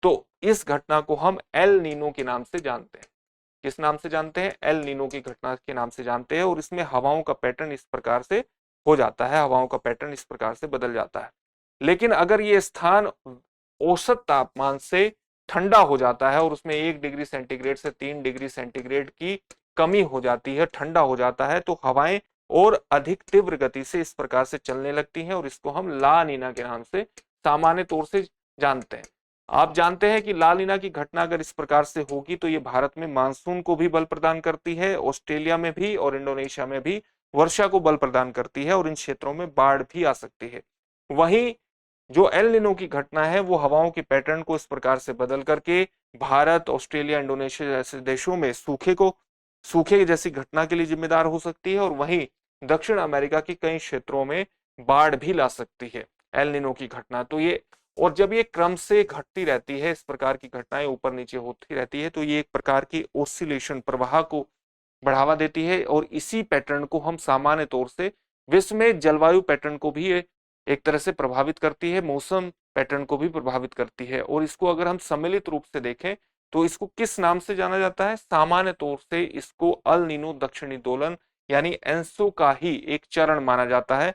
तो इस घटना को हम एल नीनो के नाम से जानते हैं। किस नाम से जानते हैं? एल नीनो की घटना के नाम से जानते हैं। और इसमें हवाओं का पैटर्न इस प्रकार से हो जाता है, हवाओं का पैटर्न इस प्रकार से बदल जाता है। लेकिन अगर ये स्थान औसत तापमान से ठंडा हो जाता है और उसमें 1 डिग्री सेंटीग्रेड से 3 डिग्री सेंटीग्रेड की कमी हो जाती है, ठंडा हो जाता है, तो हवाएं और अधिक तीव्र गति से इस प्रकार से चलने लगती हैं और इसको हम ला नीना के नाम से सामान्य तौर से जानते हैं। आप जानते हैं कि ला नीना की घटना अगर इस प्रकार से होगी तो ये भारत में मानसून को भी बल प्रदान करती है, ऑस्ट्रेलिया में भी और इंडोनेशिया में भी वर्षा को बल प्रदान करती है और इन क्षेत्रों में बाढ़ भी आ सकती है। वहीं जो एल नीनो की घटना है वो हवाओं के पैटर्न को इस प्रकार से बदल करके भारत, ऑस्ट्रेलिया, इंडोनेशिया जैसे देशों में सूखे जैसी घटना के लिए जिम्मेदार हो सकती है और वहीं दक्षिण अमेरिका के कई क्षेत्रों में बाढ़ भी ला सकती है एल नीनो की घटना। तो ये, और जब ये क्रम से घटती रहती है, इस प्रकार की घटनाएं ऊपर नीचे होती रहती है, तो ये एक प्रकार की ओसिलेशन, प्रवाह को बढ़ावा देती है और इसी पैटर्न को हम सामान्य तौर से विश्व में जलवायु पैटर्न को भी एक तरह से प्रभावित करती है, मौसम पैटर्न को भी प्रभावित करती है। और इसको अगर हम सम्मिलित रूप से देखें तो इसको किस नाम से जाना जाता है? सामान्य तौर से इसको अल नीनो दक्षिणी दोलन यानी एंसो का ही एक चरण माना जाता है।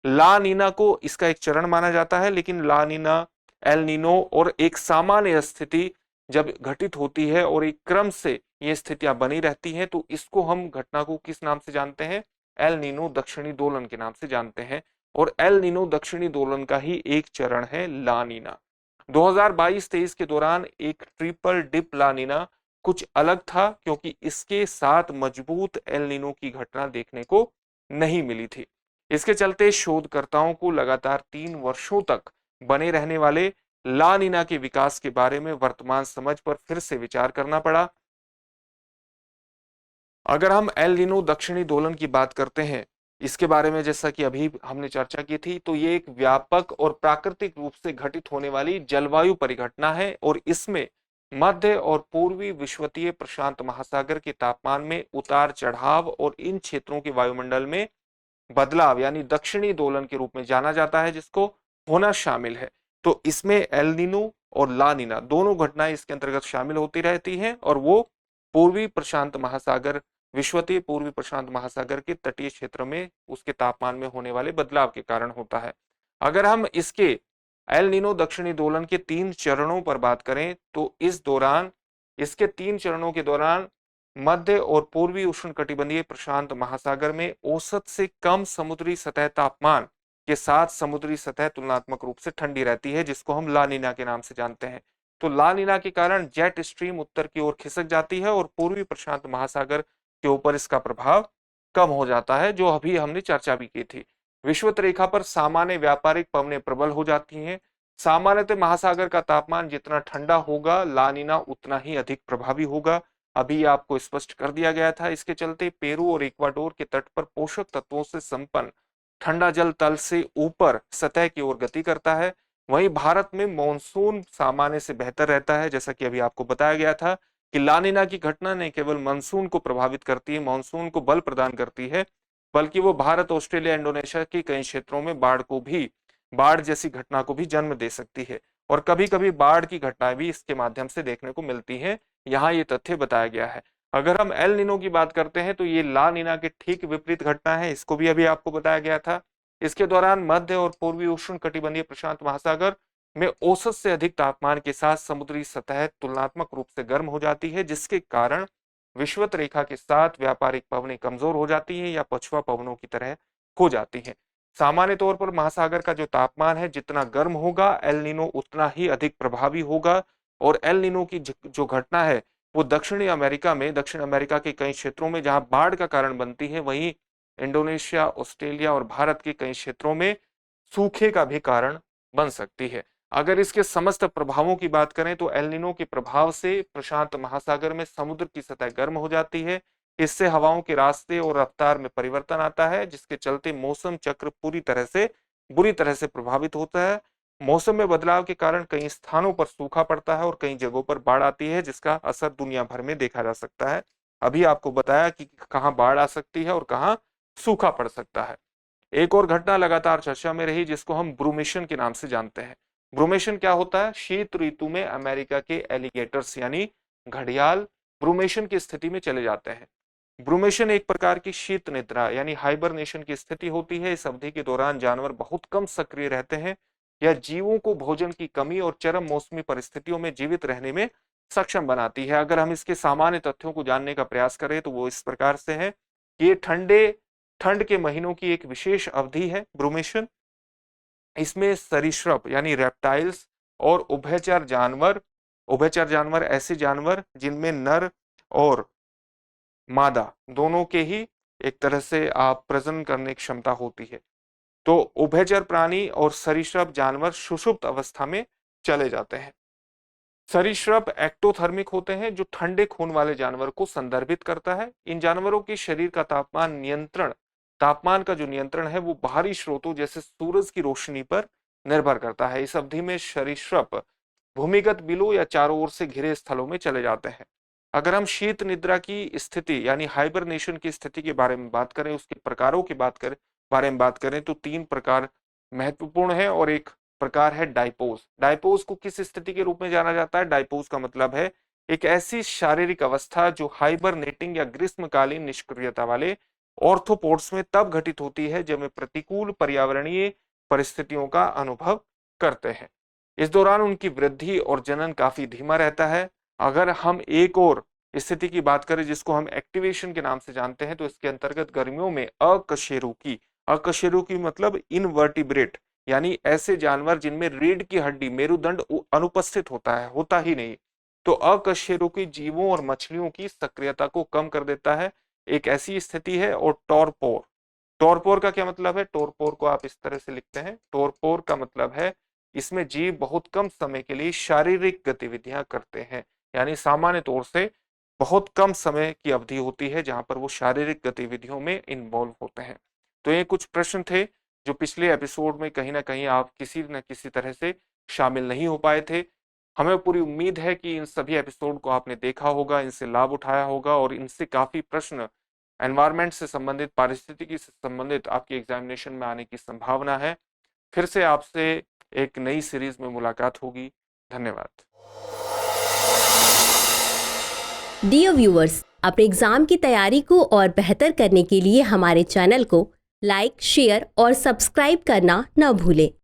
ला नीना को इसका एक चरण माना जाता है, लेकिन ला नीना, एल नीनो और एक सामान्य स्थिति जब घटित होती है और एक क्रम से ये स्थितियां बनी रहती हैं तो इसको हम घटना को किस नाम से जानते हैं? एल नीनो दक्षिणी दोलन के नाम से जानते हैं। और एल नीनो दक्षिणी दोलन का ही एक चरण है ला नीना। 2022-23 के दौरान एक ट्रिपल डिप ला नीना कुछ अलग था क्योंकि इसके साथ मजबूत एल नीनो की घटना देखने को नहीं मिली थी। इसके चलते शोधकर्ताओं को लगातार 3 वर्षों तक बने रहने वाले ला नीना के विकास के बारे में वर्तमान समझ पर फिर से विचार करना पड़ा। अगर हम एल नीनो दक्षिणी दोलन की बात करते हैं, इसके बारे में जैसा कि अभी हमने चर्चा की थी, तो ये एक व्यापक और प्राकृतिक रूप से घटित होने वाली जलवायु परिघटना है और इसमें मध्य और पूर्वी विषुवतीय प्रशांत महासागर के तापमान में उतार चढ़ाव और इन क्षेत्रों के वायुमंडल में बदलाव यानी दक्षिणी दोलन के रूप में जाना जाता है, जिसको होना शामिल है। तो इसमें एल नीनो और ला नीना दोनों घटनाएं इसके अंतर्गत शामिल होती रहती हैं और वो पूर्वी प्रशांत महासागर, विषुवतीय पूर्वी प्रशांत महासागर के तटीय क्षेत्र में उसके तापमान में होने वाले बदलाव के कारण होता है। अगर हम इसके एल नीनो दक्षिणी दोलन के 3 चरणों पर बात करें तो इस दौरान, इसके 3 चरणों के दौरान मध्य और पूर्वी उष्णकटिबंधीय प्रशांत महासागर में औसत से कम समुद्री सतह तापमान के साथ समुद्री सतह तुलनात्मक रूप से ठंडी रहती है, जिसको हम ला नीना के नाम से जानते हैं। तो ला नीना के कारण जेट स्ट्रीम उत्तर की ओर खिसक जाती है और पूर्वी प्रशांत महासागर के ऊपर इसका प्रभाव कम हो जाता है, जो अभी हमने चर्चा भी की थी। विषुवत रेखा पर सामान्य व्यापारिक पवनें प्रबल हो जाती हैं। सामान्यतः महासागर का तापमान जितना ठंडा होगा, ला नीना उतना ही अधिक प्रभावी होगा। अभी आपको स्पष्ट कर दिया गया था। इसके चलते पेरू और इक्वाडोर के तट पर पोषक तत्वों से संपन्न ठंडा जल तल से ऊपर सतह की ओर गति करता है। वहीं भारत में मॉनसून सामान्य से बेहतर रहता है। जैसा कि अभी आपको बताया गया था कि ला नीना की घटना न केवल मानसून को प्रभावित करती है, मानसून को बल प्रदान करती है, बल्कि वो भारत, ऑस्ट्रेलिया, इंडोनेशिया के कई क्षेत्रों में बाढ़ जैसी घटना को भी जन्म दे सकती है और कभी कभी बाढ़ की घटनाएं भी इसके माध्यम से देखने को मिलती हैं। यहाँ ये तथ्य बताया गया है। अगर हम एल नीनो की बात करते हैं तो ये ला नीना के ठीक विपरीत घटना है, इसको भी अभी आपको बताया गया था। इसके दौरान मध्य और पूर्वी उष्ण कटिबंधीय प्रशांत महासागर में औसत से अधिक तापमान के साथ समुद्री सतह तुलनात्मक रूप से गर्म हो जाती है, जिसके कारण विषुवत रेखा के साथ व्यापारिक पवनें कमजोर हो जाती हैं या पछुआ पवनों की तरह हो जाती हैं। सामान्य तौर पर महासागर का जो तापमान है जितना गर्म होगा, एल नीनो उतना ही अधिक प्रभावी होगा और एल नीनो की जो घटना है वो दक्षिण अमेरिका के कई क्षेत्रों में जहां बाढ़ का कारण बनती है, वहीं इंडोनेशिया, ऑस्ट्रेलिया और भारत के कई क्षेत्रों में सूखे का भी कारण बन सकती है। अगर इसके समस्त प्रभावों की बात करें तो एल नीनो के प्रभाव से प्रशांत महासागर में समुद्र की सतह गर्म हो जाती है। इससे हवाओं के रास्ते और रफ्तार में परिवर्तन आता है, जिसके चलते मौसम चक्र बुरी तरह से प्रभावित होता है। मौसम में बदलाव के कारण कई स्थानों पर सूखा पड़ता है और कई जगहों पर बाढ़ आती है, जिसका असर दुनिया भर में देखा जा सकता है। अभी आपको बताया कि कहां बाढ़ आ सकती है और कहां सूखा पड़ सकता है। एक और घटना लगातार चर्चा में रही, जिसको हम ब्रूमेशन के नाम से जानते हैं। ब्रूमेशन क्या होता है? शीत ऋतु में अमेरिका के एलिगेटर्स यानी घड़ियाल ब्रूमेशन की स्थिति में चले जाते हैं। ब्रूमेशन एक प्रकार की शीत निद्रा यानी हाइबरनेशन की स्थिति होती है। इस अवधि के दौरान जानवर बहुत कम सक्रिय रहते हैं या जीवों को भोजन की कमी और चरम मौसमी परिस्थितियों में जीवित रहने में सक्षम बनाती है। अगर हम इसके सामान्य तथ्यों को जानने का प्रयास करें तो वो इस प्रकार से है कि ये ठंड के महीनों की एक विशेष अवधि है ब्रूमेशन। इसमें सरीसृप यानी रेप्टाइल्स और उभयचर जानवर ऐसे जानवर जिनमें नर और मादा दोनों के ही एक तरह से आप प्रजनन करने की क्षमता होती है। तो उभयचर प्राणी और सरीसृप जानवर सुषुप्त अवस्था में चले जाते हैं। सरीसृप एक्टोथर्मिक होते हैं, जो ठंडे खून वाले जानवर को संदर्भित करता है। इन जानवरों के शरीर का तापमान का जो नियंत्रण है वो बाहरी स्रोतों जैसे सूरज की रोशनी पर निर्भर करता है। इस अवधि में सरीसृप भूमिगत बिलों या चारों ओर से घिरे स्थलों में चले जाते हैं। अगर हम शीत निद्रा की स्थिति यानी हाइबरनेशन की स्थिति के बारे में बात करें, उसके प्रकारों की बारे में बात करें तो 3 प्रकार महत्वपूर्ण है और एक प्रकार है डाइपोज। डाइपोज को किस स्थिति के रूप में जाना जाता है? डाइपोज का मतलब है एक ऐसी शारीरिक अवस्था जो हाइबरनेटिंग या ग्रीष्मकालीन निष्क्रियता वाले ऑर्थोपोड्स में तब घटित होती है जब वे प्रतिकूल पर्यावरणीय परिस्थितियों का अनुभव करते हैं। इस दौरान उनकी वृद्धि और जनन काफी धीमा रहता है। अगर हम एक और स्थिति की बात करें जिसको हम एक्टिवेशन के नाम से जानते हैं, तो इसके अंतर्गत गर्मियों में अकशेरुकी मतलब इनवर्टिब्रेट यानी ऐसे जानवर जिनमें रीढ़ की हड्डी मेरुदंड अनुपस्थित होता ही नहीं, तो अकशेरुकी जीवों और मछलियों की सक्रियता को कम कर देता है, एक ऐसी स्थिति है। और टॉरपोर का क्या मतलब है? टॉरपोर को आप इस तरह से लिखते हैं, टॉरपोर का मतलब है इसमें जीव बहुत कम समय के लिए शारीरिक गतिविधियां करते हैं, यानी सामान्य तौर से बहुत कम समय की अवधि होती है जहां पर वो शारीरिक गतिविधियों में इन्वॉल्व होते हैं। तो ये कुछ प्रश्न थे जो पिछले एपिसोड में कहीं ना कहीं आप किसी न किसी तरह से शामिल नहीं हो पाए थे। हमें पूरी उम्मीद है कि इन सभी एपिसोड को आपने देखा होगा, इनसे लाभ उठाया होगा और इनसे काफी प्रश्न एनवायरनमेंट से संबंधित, पारिस्थितिकी से संबंधित आपके एग्जामिनेशन में आने की संभावना है। फिर से आपसे एक नई सीरीज में मुलाकात होगी। धन्यवाद। डियर व्यूअर्स, अपने एग्जाम की तैयारी को और बेहतर करने के लिए हमारे चैनल को लाइक, शेयर और सब्सक्राइब करना न भूलें।